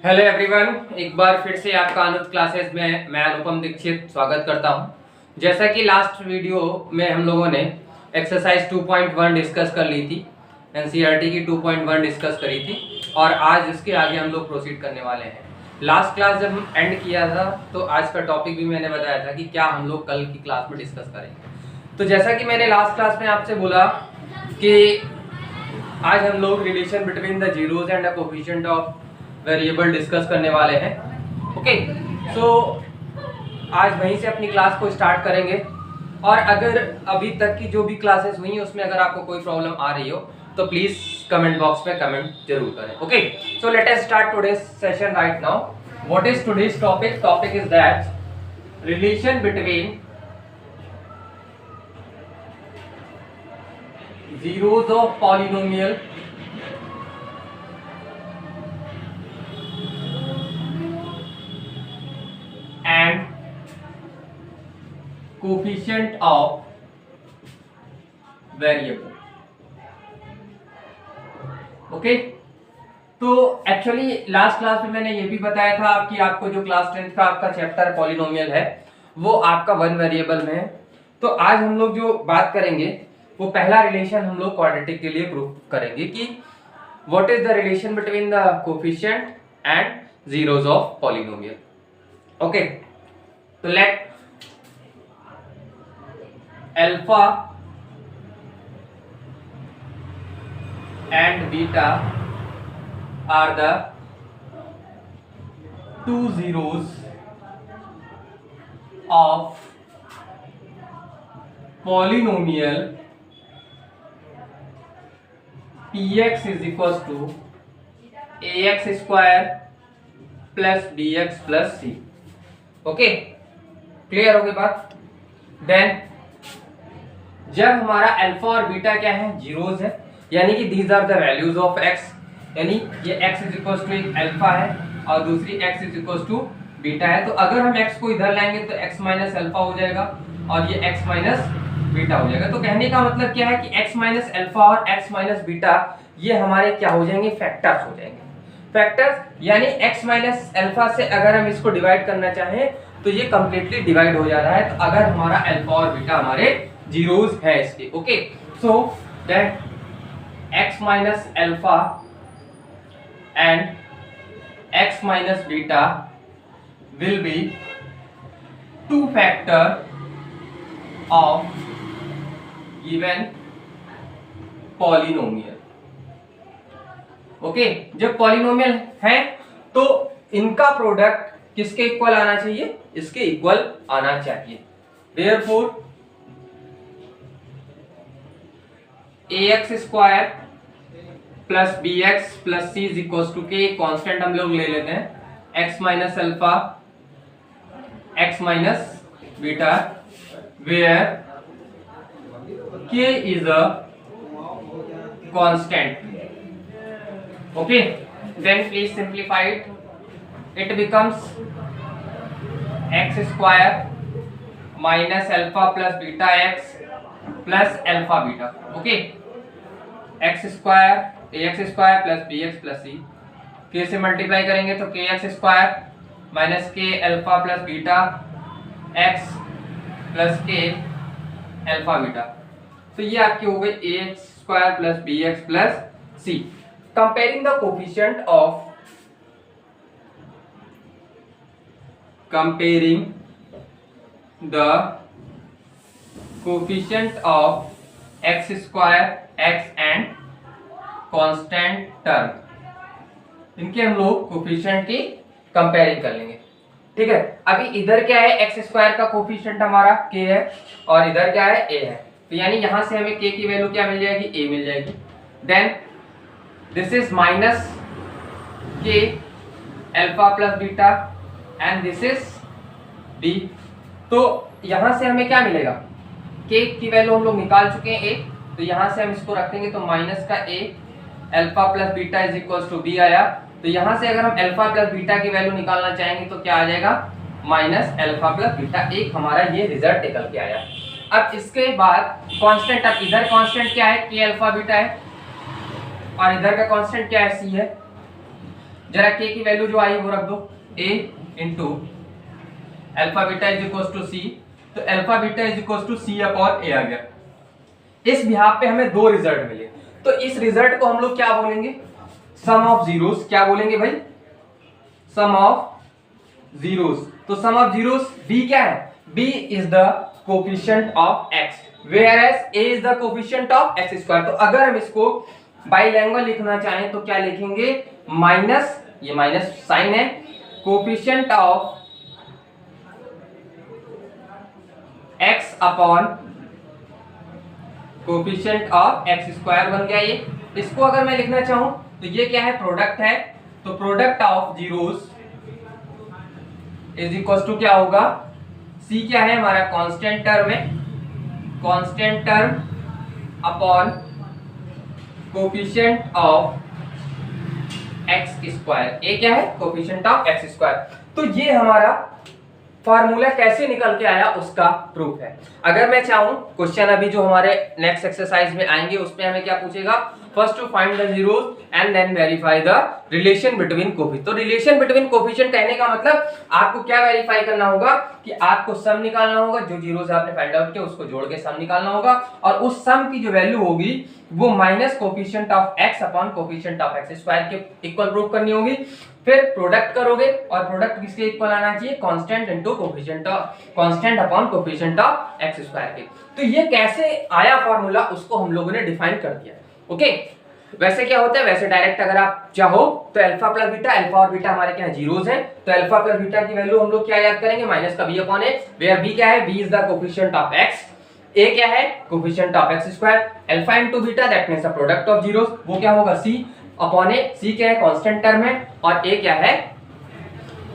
Hello everyone, एक बार फिर से आपका अनुज क्लासेस में मैं अनुपम दीक्षित स्वागत करता हूं। जैसा कि लास्ट वीडियो में हम लोगों ने एक्सरसाइज 2.1 डिस्कस कर ली थी, एनसीईआरटी की 2.1 डिस्कस करी थी और आज इसके आगे हम लोग प्रोसीड करने वाले हैं। लास्ट क्लास जब हम एंड किया था तो आज का टॉपिक भी मैंने बताया था कि क्या हम लोग कल की क्लास में डिस्कस करेंगे। तो जैसा कि मैंने लास्ट क्लास में आपसे बोला कि आज हम लोग relation between the zeros and the coefficient of variable discuss करने वाले हैं। ओके, सो आज वहीं से अपनी क्लास को स्टार्ट करेंगे और अगर अभी तक की जो भी क्लासेस हुई हैं उसमें अगर आपको कोई प्रॉब्लम आ रही हो तो प्लीज कमेंट बॉक्स में कमेंट जरूर करें। Okay, so let us start today's session right now. What is today's topic? Topic is that relation between zeros of polynomial and coefficient of variable। Okay, तो actually last class में मैंने ये भी बताया था कि आपको जो क्लास 10th का आपका चैप्टर पॉलिनोमियल है वो आपका वन वेरिएबल में है। तो आज हम लोग जो बात करेंगे वो पहला रिलेशन हम लोग क्वाड्रेटिक के लिए प्रूव करेंगे कि what is the relation between the coefficient and zeros of polynomial. Okay, तो let alpha and beta are the two zeros of polynomial px is equals to ax square plus bx plus c। Okay, clear हो गई बात? Then जब हमारा alpha और beta क्या है, zeros है, यानी कि these are the values of x, यानी ये x इज इक्वल टू एक अल्फा है और दूसरी x is equal to beta है। तो अगर हम x को इधर लाएंगे तो x माइनस अल्फा हो जाएगा और ये x माइनस बीटा हो जाएगा। तो कहने का मतलब क्या है कि x माइनस अल्फा और x माइनस बीटा ये हमारे क्या हो जाएंगे, फैक्टर्स हो जाएंगे। फैक्टर्स यानी x माइनस अल्फा से अगर हम इसको डिवाइड करना चाहें तो ये कंप्लीटली डिवाइड हो जा रहा है। तो अगर हमारा अल्फा और बीटा हमारे जीरोस है इसके। Okay, so that x minus alpha and x minus beta will be two factor of given polynomial। Okay, जब पॉलिनोमियल है तो इनका प्रोडक्ट किसके इक्वल आना चाहिए, इसके इक्वल आना चाहिए। therefore ax square plus bx plus c is equal to k, constant हम लोग ले लेते हैं, x minus alpha x minus beta where k is a constant। okay, then please simplify it, it becomes x square minus alpha plus beta x plus alpha beta। okay, x square ax square plus bx plus c, k से multiply करेंगे तो kx square minus k alpha plus beta x plus k alpha beta. तो ये आपकी हो गई a square plus b x plus c. Comparing the coefficient of x square x and constant term, इनके हम लोग कोफिशिएंट की कंपेयरिंग कर लेंगे। ठीक है, अभी इधर क्या है, एक्स स्क्वायर का कोफिशिएंट हमारा k है और इधर क्या है, a है। तो यानी यहां से हमें k की वैल्यू क्या मिल जाएगी, a मिल जाएगी। Then this is minus k alpha plus beta and this is b। तो यहां से हमें क्या मिलेगा, k की वैल्यू हम लोग निकाल चुके हैं a, तो यहां से हम इसको रख देंगे तो माइनस का a alpha plus beta is equal to b आया। तो यहां से अगर हम अल्फा प्लस बीटा की वैल्यू निकालना चाहेंगे तो क्या आ जाएगा, माइनस अल्फा प्लस बीटा। एक हमारा ये रिजल्ट निकल के आया। अब इसके बाद कांस्टेंट, अब इधर कांस्टेंट क्या है, के अल्फा बीटा है और इधर का कांस्टेंट क्या है, सी है। जरा k की वैल्यू जो आई वो रख दो, a into alpha beta is equal to c, तो alpha beta is equal to c upon a आ गया। इस बिहाफ पे हमें दो रिजल्ट मिले, तो इस रिजल्ट को हम लोग क्या बोलेंगे, सम ऑफ जीरोस। क्या बोलेंगे भाई, सम ऑफ जीरोस। तो सम ऑफ जीरोस b क्या है, b is the coefficient of x whereas a is the coefficient of x square। तो अगर हम इसको बाइलैंग्वेज लिखना चाहें तो क्या लिखेंगे, माइनस, ये माइनस साइन है, coefficient of x upon coefficient of x square बन गया ये। इसको अगर मैं लिखना चाहूं तो ये क्या है, प्रोडक्ट है, तो product of zeros is equal to क्या होगा, c क्या है हमारा कांस्टेंट टर्म है, constant term upon coefficient of x square. a क्या है, कोफिशिएंट ऑफ x स्क्वायर। तो ये हमारा फार्मूला कैसे निकल के आया उसका प्रूफ है। अगर मैं चाहूं, क्वेश्चन अभी जो हमारे नेक्स्ट एक्सरसाइज में आएंगे उसमें हमें क्या पूछेगा, first to find the zeros and then verify the relation between coefficient. तो रिलेशन बिटवीन कोफिशिएंट कहने का मतलब आपको क्या वेरीफाई करना होगा कि आपको सम निकालना होगा, जो जीरोस आपने फाइंड आउट किया उसको जोड़ के सम निकालना होगा, और उस सम की जो वैल्यू होगी वो minus coefficient of x upon coefficient of x square के इक्वल प्रूव करनी होगी। फिर प्रोडक्ट करोगे, और प्रोडक्ट किसके इक्वल आना चाहिए, constant into coefficient of constant upon coefficient of x square के। तो ये कैसे आया फार्मूला उसको हम लोगों ने डिफाइन कर दिया। ओके, वैसे क्या होता है, वैसे डायरेक्ट अगर आप चाहो तो अल्फा प्लस बीटा, अल्फा और बीटा हमारे क्या जीरोस हैं, तो अल्फा प्लस बीटा की वैल्यू हम लोग क्या याद करेंगे, माइनस का b upon a, where b क्या है, b is the coefficient of x, a क्या है, coefficient of x square, alpha into beta that means the product of zeros, वो क्या होगा c अपॉन a, c क्या है कांस्टेंट टर्म है, और a क्या है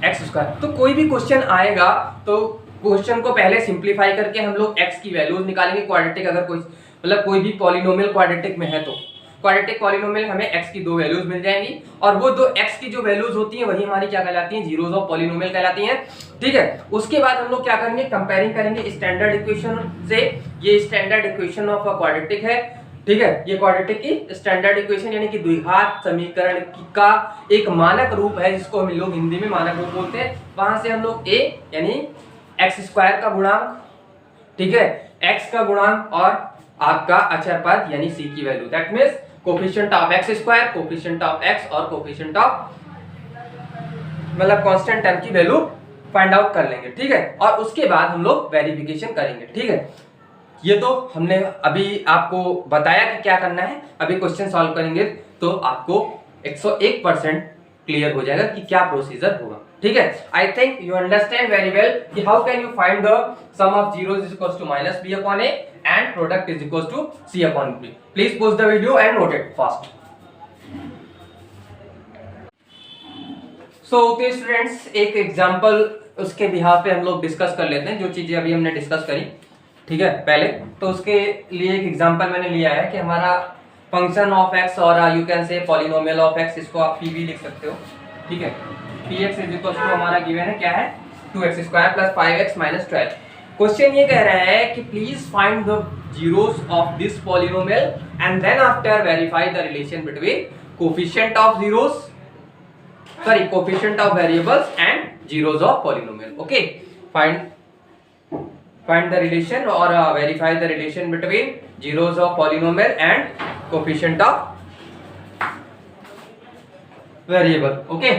x स्क्वायर। तो कोई भी क्वेश्चन आएगा तो क्वेश्चन को पहले सिंपलीफाई करके हम लोग x की वैल्यूज निकालेंगे, क्वाड्रेटिक अगर कोई मतलब कोई भी पॉलिनोमियल क्वाड्रेटिक में है तो क्वाड्रेटिक पॉलिनोमियल हमें x की दो वैल्यूज मिल जाएंगी, और वो दो x की जो वैल्यूज होती हैं वही हमारी क्या कहलाती हैं, जीरोस ऑफ पॉलिनोमियल कहलाती हैं। ठीक है, उसके बाद हम लोग क्या करेंगे, कंपेयरिंग करेंगे स्टैंडर्ड इक्वेशन से। ये standard equation of a quadratic है, ठीक है, ये क्वाड्रेटिक की स्टैंडर्ड इक्वेशन यानी कि द्विघात समीकरण का एक मानक रूप है, जिसको हम लोग हिंदी में मानक रूप बोलते हैं। वहां से हम लोग a यानी x स्क्वायर का गुणांक, ठीक है, x का गुणांक और आपका अचर पद यानी c की value, that means coefficient of x square, coefficient of x और कोफिशिएंट ऑफ मतलब कांस्टेंट टर्म की वैल्यू फाइंड आउट कर लेंगे। ठीक है, और उसके बाद हम लोग वेरिफिकेशन करेंगे। ठीक है, ये तो हमने अभी आपको बताया कि क्या करना है। अभी क्वेश्चन सॉल्व करेंगे तो आपको 101% क्लियर हो जाएगा कि क्या प्रोसीजर होगा। ठीक है, I think you understand very well कि how can you find the sum of zeros is equal to minus b upon a and product is equal to c upon b। Please pause the video and note it fast. So okay students, एक example उसके behalf पे हम लोग discuss कर लेते हैं, जो चीजें अभी हमने डिस्कस करी। ठीक है, पहले तो उसके लिए एक एग्जांपल मैंने लिया है कि हमारा फंक्शन ऑफ x और you can say polynomial of x, इसको आप p भी लिख सकते हो। ठीक है, px इज इक्वल टू हमारा गिवन है क्या है, 2x square plus 5x minus 12। Question ये कह रहा है कि please find the zeros of this polynomial and then after verify the relation between coefficient of zeros, sorry coefficient of variables and zeros of polynomial. Okay, find the relation or verify the relation between zeros of polynomial and coefficient of variable. Okay,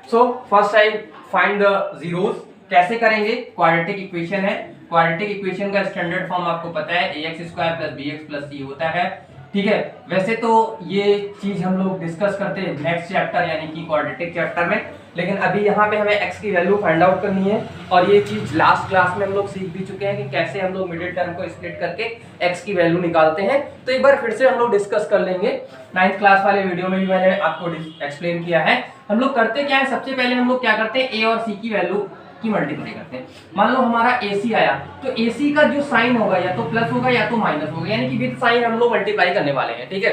so first I find the zeros। कैसे करेंगे, quadratic equation है, quadratic equation का standard form आपको पता है, ax square plus bx plus c होता है। ठीक है, वैसे तो ये चीज हम लोग डिस्कस करते हैं नेक्स्ट चैप्टर यानी कि क्वाड्रेटिक चैप्टर में, लेकिन अभी यहाँ पे हमें x की वैल्यू फाइंड आउट करनी है, और ये चीज लास्ट क्लास में हम लोग सीख भी चुके हैं कि कैसे हम लोग मिडिल टर्म को स्प्लिट करके x की वैल्यू निकालते हैं। तो एक बार फिर से हम लोग डिस्कस कर लेंगे। 9th क्लास वाले वीडियो में भी मैंने आपको एक्सप्लेन किया है। हम लोग करते क्या है, सबसे पहले हम लोग क्या करते हैं, a और c की वैल्यू की मल्टीप्लाई करते हैं। मान लो हमारा AC आया तो AC का जो साइन होगा या तो प्लस होगा या तो माइनस होगा, यानी कि विद साइन हम लोग मल्टीप्लाई करने वाले हैं। ठीक है,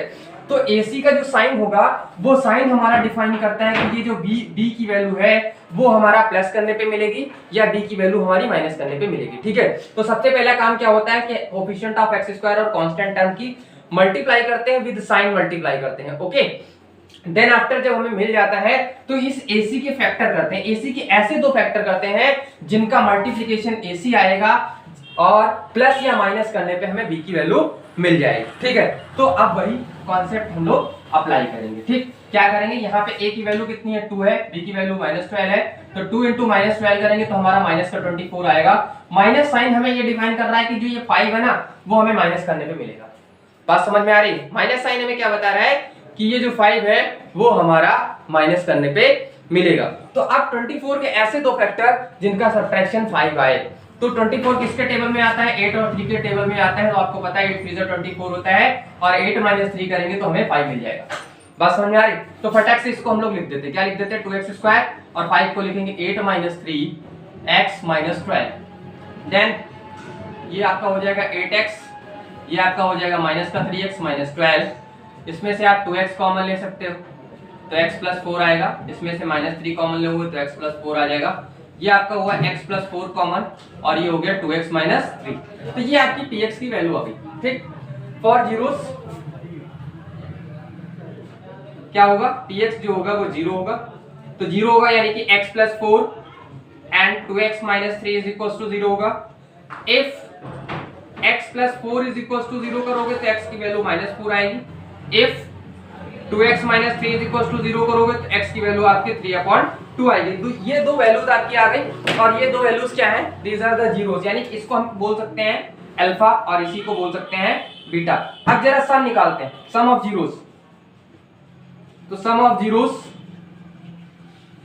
तो AC का जो साइन होगा वो साइन हमारा डिफाइन करता है कि ये जो B की वैल्यू है वो हमारा प्लस करने पे मिलेगी या B की वैल्यू हमारी माइनस करने पे मिलेगी। ठीक है, तो सबसे पहला काम क्या होता है कि कोफिशिएंट ऑफ x स्क्वायर और कांस्टेंट टर्म की मल्टीप्लाई करते हैं, विद साइन मल्टीप्लाई करते हैं। ओके, देन आफ्टर जब हमें मिल जाता है तो इस AC के फैक्टर करते हैं, AC के ऐसे दो फैक्टर करते हैं जिनका मल्टीप्लिकेशन AC आएगा और प्लस या माइनस करने पे हमें B की वैल्यू मिल जाएगी। ठीक है, तो अब वही कॉन्सेप्ट हम लोग अप्लाई करेंगे। ठीक, क्या करेंगे, यहाँ पे A की वैल्यू कितनी है 2 है, B की वैल्यू -12 है, तो 2 इंटू -12 करेंगे तो हमारा माइनस का 24 आएगा। माइनस साइन हमें ये डिफाइन कर रहा है कि जो ये 5 है ना वो हमें माइनस करने पे मिलेगा। बात समझ में आ रही है? माइनस साइन हमें क्या बता रहा है कि ये जो 5 है वो हमारा माइनस करने पे मिलेगा। तो अब 24 के ऐसे दो फैक्टर जिनका सब्ट्रैक्शन 5 आए, तो 24 किसके टेबल में आता है, 8 और 3 के टेबल में आता है। तो आपको पता है 8 3 24 होता है और 8 - 3 करेंगे तो हमें 5 मिल जाएगा। बात समझ में आ रही? तो फटाक से इसको हम लोग लिख देते हैं, क्या लिख देते हैं, 2x² और 5 को लिखेंगे 8 - 3x - 12। देन ये आपका हो जाएगा 8x, ये आपका हो जाएगा -3x - 12। इसमें से आप 2x कॉमन ले सकते हो तो x + 4 आएगा, इसमें से -3 कॉमन लोगे तो x + 4 आ जाएगा। ये आपका हुआ x + 4 कॉमन और ये हो गया 2x - 3। तो ये आपकी px की वैल्यू आ गई। ठीक, फॉर जीरोस क्या होगा, px जो होगा वो 0 होगा, तो 0 होगा यानी कि x + 4 एंड 2x - 3 = 0 होगा। इफ x + 4 = 0 करोगे तो x की वैल्यू -4 आएगी। इफ 2x - 3 = 0 करोगे तो x की वैल्यू आपकी 3/2 आएगी। तो ये दो वैल्यूज आपकी आ गई और ये दो वैल्यूज क्या हैं, दीज आर द जीरोस, यानी इसको हम बोल सकते हैं अल्फा और इसी को बोल सकते हैं बीटा। अब जरा सम निकालते हैं, सम ऑफ जीरोस। तो सम ऑफ जीरोस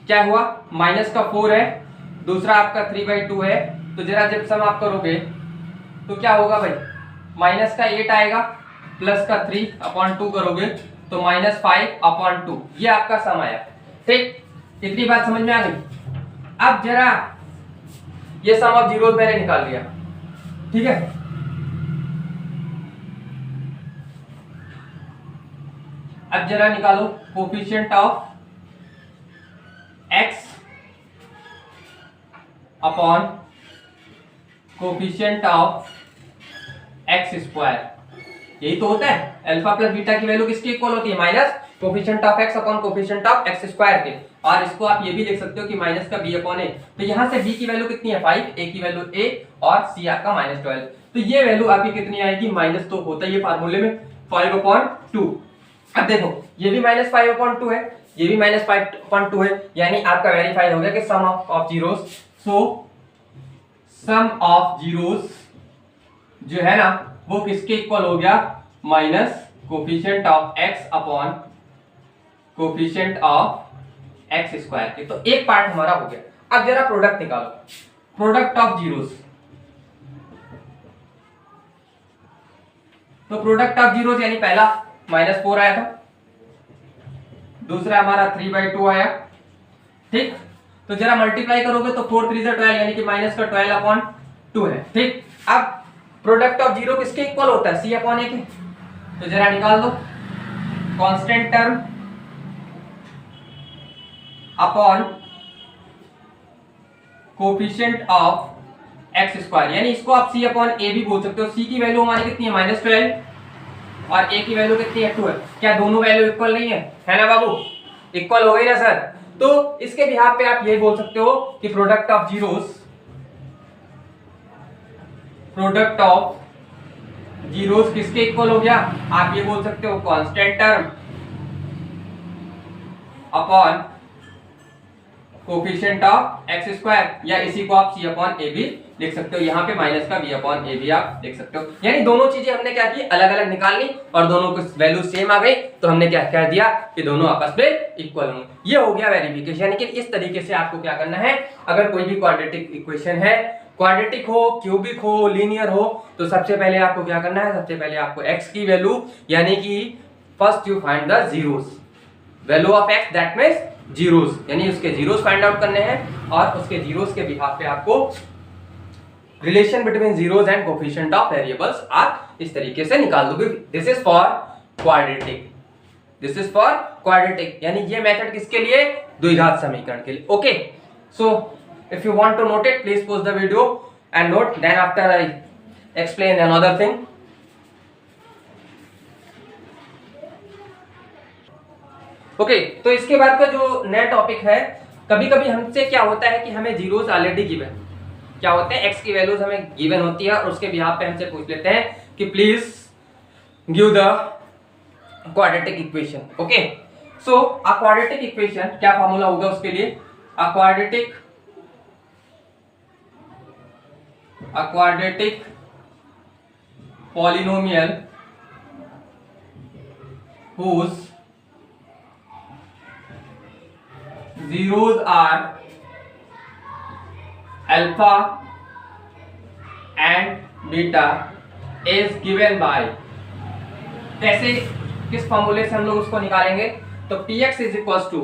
क्या हुआ, -4 है, दूसरा आपका 3/2 है। तो जरा जब सम आप करोगे तो क्या होगा भाई, -8 आएगा प्लस का 3/2 करोगे तो -5/2, ये आपका सम आया। ठीक, इतनी बात समझ में आ गई? अब जरा ये सम ऑफ जीरोस मैंने निकाल लिया। ठीक है, अब जरा निकालो coefficient of x upon coefficient of x²। यही तो होता है, अल्फा प्लस बीटा की वैल्यू किसके इक्वल होती है, minus coefficient of x upon coefficient of x² के। और इसको आप ये भी लिख सकते हो कि माइनस का b/a। तो यहां से b की वैल्यू कितनी है 5, a की वैल्यू a और c आपका -12। तो ये वैल्यू आपकी कितनी आएगी, माइनस तो होता ही है फार्मूले में 5/2। अब देखो ये भी -5/2 है, ये भी -5/2 है, यानी आपका वेरीफाई हो गया कि sum of zeros. So sum of zeros जो है ना वो किसके इक्वल हो गया, minus coefficient of x upon coefficient of x² के। तो एक पार्ट हमारा हो गया। अब जरा प्रोडक्ट निकालो, प्रोडक्ट ऑफ जीरोस। तो प्रोडक्ट ऑफ जीरोस यानी पहला -4 आया था, दूसरा हमारा 3/2 आया। ठीक, तो जरा मल्टीप्लाई करोगे तो 4 3 12 यानी कि -12/2 है। ठीक, अब प्रोडक्ट ऑफ जीरो किसके इक्वल होता है, c/a के। तो जरा निकाल दो, constant term upon coefficient of x², यानी इसको आप c/a भी बोल सकते हो। c की वैल्यू हमारी कितनी है, -12 और a की वैल्यू कितनी है 2 है। क्या दोनों वैल्यू इक्वल नहीं है ना बाबू, इक्वल हो गई ना सर। तो इसके बिहाफ पे आप ये बोल सकते हो कि product of zeros, product of zeros किसके इक्वल हो गया, आप ये बोल सकते हो constant term upon coefficient of x², या इसी को आप c/a भी लिख सकते हो। यहाँ पे माइनस का b/a भी आप लिख सकते हो। यानी दोनों चीजें हमने क्या की, अलग अलग निकाल ली और दोनों की वैल्यू सेम आ गई, तो हमने क्या कर दिया कि दोनों आपस में इक्वल होंगे। ये हो गया वेरिफिकेशन। यानी कि इस तरीके से आपको क्या करना है, अगर कोई भी क्वाड्रेटिक इक्वेशन है, क्वाड्रेटिक हो, क्यूबिक हो, लीनियर हो, तो सबसे पहले आपको क्या करना है, सबसे पहले आपको x की वैल्यू, यानी कि first you find the zeros, value of x that means zeros, यानी उसके जीरोस फाइंड आउट करने हैं और उसके जीरोस के बिहाफ पे आपको relation between zeros and coefficient of variables आप इस तरीके से निकाल दोगे। This is for quadratic, this is for quadratic, यानी ये मेथड किसके लिए, द्विघात समीकरण के लिए। Okay, so if you want to note it, please pause the video and note, then after I explain another thing. Okay, तो इसके बाद का जो नया टॉपिक है, कभी कभी हमसे क्या होता है कि हमें जीरोस ऑलरेडी गिवन, क्या होते हैं एक्स की वैल्यूज हमें गिवन होती है और उसके बिहाफ पे हमसे पूछ लेते हैं कि please give the quadratic equation. Okay, so a quadratic equation, क्या फॉर्मूला होगा उसके लिए? A quadratic polynomial whose zeros are alpha and beta is given by, कैसे, किस फॉर्मूले से हम लोग उसको निकालेंगे? तो px इज इक्वल टू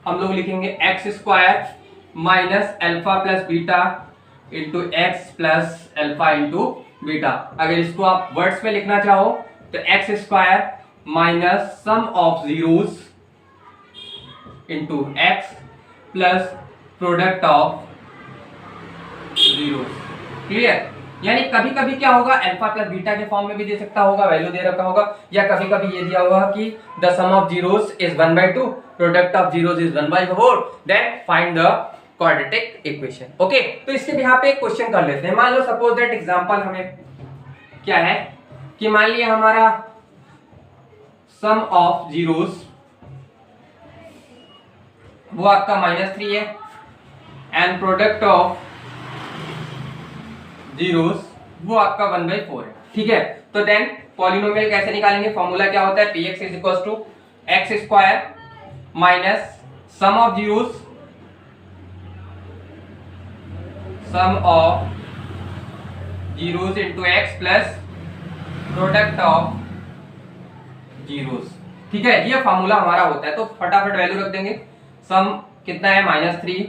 हम लोग लिखेंगे x square minus alpha plus beta into x plus alpha into beta. अगर इसको आप वर्ड्स में लिखना चाहो तो x square minus sum of zeros into x plus product of zeros. Clear? यानी कभी कभी क्या होगा, अल्फा प्लस बीटा के फॉर्म में भी दे सकता होगा, वैल्यू दे रखा होगा, या कभी कभी ये दिया होगा कि the sum of zeros is 1/2, product of zeros is 1/4, then find the quadratic equation. Okay, तो इसके भी यहाँ पे एक क्वेश्चन कर लेते हैं। मान लो सपोज दैट एग्जांपल हमें क्या है कि मान लिया हमारा सम ऑफ जीरोस वो आपका -3 है एंड प्रोडक्ट ऑफ जीरोस वो आपका 1/4 है। ठीक है, तो देन पॉलिनोमियल कैसे निकालेंगे? फॉर्मूला क्या होता है? px is equal to x square minus sum of zeros, sum of zeros into x plus product of zeros. ठीक है, ये फॉर्मूला हमारा होता है। तो फटाफट वैल्यू रख देंगे। सम कितना है? -3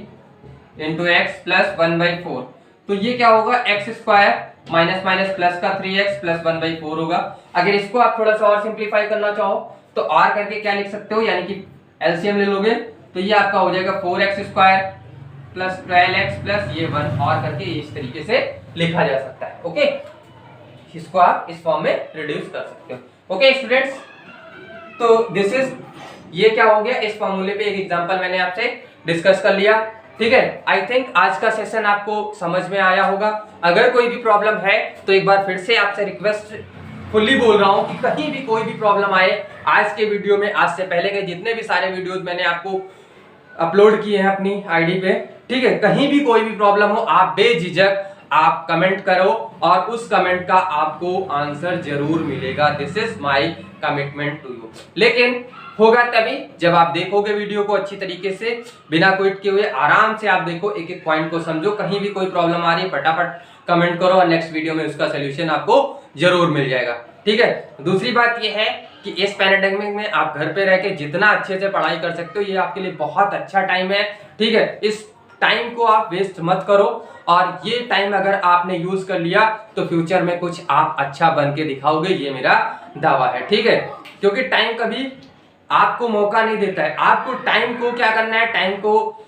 इंटू एक्स प्लस 1/4। तो ये क्या होगा? X square minus minus plus का 3x प्लस 1/4 होगा। अगर इसको आप थोड़ा सा और सिंप्लीफाई करना चाहो तो r करके क्या लिख सकते हो, यानी कि एलसीएम ले लोगे तो ये आपका हो जाएगा 4x square plus 12x plus ये 1 और करके इस तरीके से लिखा जा सकता है। ओके, इसको आप इस फॉर्म में रिड्यूस कर सकते हो। ओके स्टूडेंट्स, तो दिस इज, ये क्या हो गया, इस फॉर्मूले पे एक एग्जांपल मैंने आपसे डिस्कस कर लिया। ठीक है, आई थिंक आज का सेशन आपको समझ में आया होगा। अगर कोई भी प्रॉब्लम है तो एक बार फिर से आपसे रिक्वेस्ट फुल्ली बोल रहा हूं कि कहीं भी कोई भी प्रॉब्लम आए, आज के वीडियो में, आज से पहले के जितने भी सारे वीडियोस मैंने आपको अपलोड किए हैं अपनी आईडी पे, ठीक है, कहीं भी कोई भी प्रॉब्लम हो आप बेझिझक आप कमेंट करो और उस कमेंट का आपको आंसर जरूर मिलेगा। This is my commitment to you. लेकिन होगा तभी जब आप देखोगे वीडियो को अच्छी तरीके से, बिना क्विट किए हुए आराम से आप देखो, एक एक पॉइंट को समझो। कहीं भी कोई प्रॉब्लम आ रही है फटाफट कमेंट करो और नेक्स्ट वीडियो में उसका सोल्यूशन आपको जरूर मिल जाएगा। ठीक है, दूसरी बात यह है कि इस पैंडेमिक में आप घर पे रह के जितना अच्छे से पढ़ाई कर सकते हो, ये आपके लिए बहुत अच्छा टाइम है। ठीक है, इस टाइम को आप वेस्ट मत करो और ये टाइम अगर आपने यूज कर लिया तो फ्यूचर में कुछ आप अच्छा बन के दिखाओगे, ये मेरा दावा है। ठीक है, क्योंकि टाइम कभी आपको मौका नहीं देता है, आपको टाइम को क्या करना है, टाइम को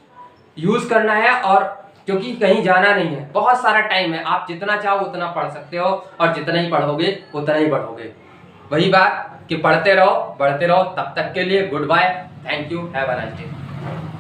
यूज करना है। और क्योंकि कहीं जाना नहीं है, बहुत सारा टाइम है, आप जितना चाहो उतना पढ़ सकते हो और जितना ही पढ़ोगे उतना ही बढ़ोगे। वही बात कि पढ़ते रहो, बढ़ते रहो। तब तक के लिए good bye, thank you, have a nice day.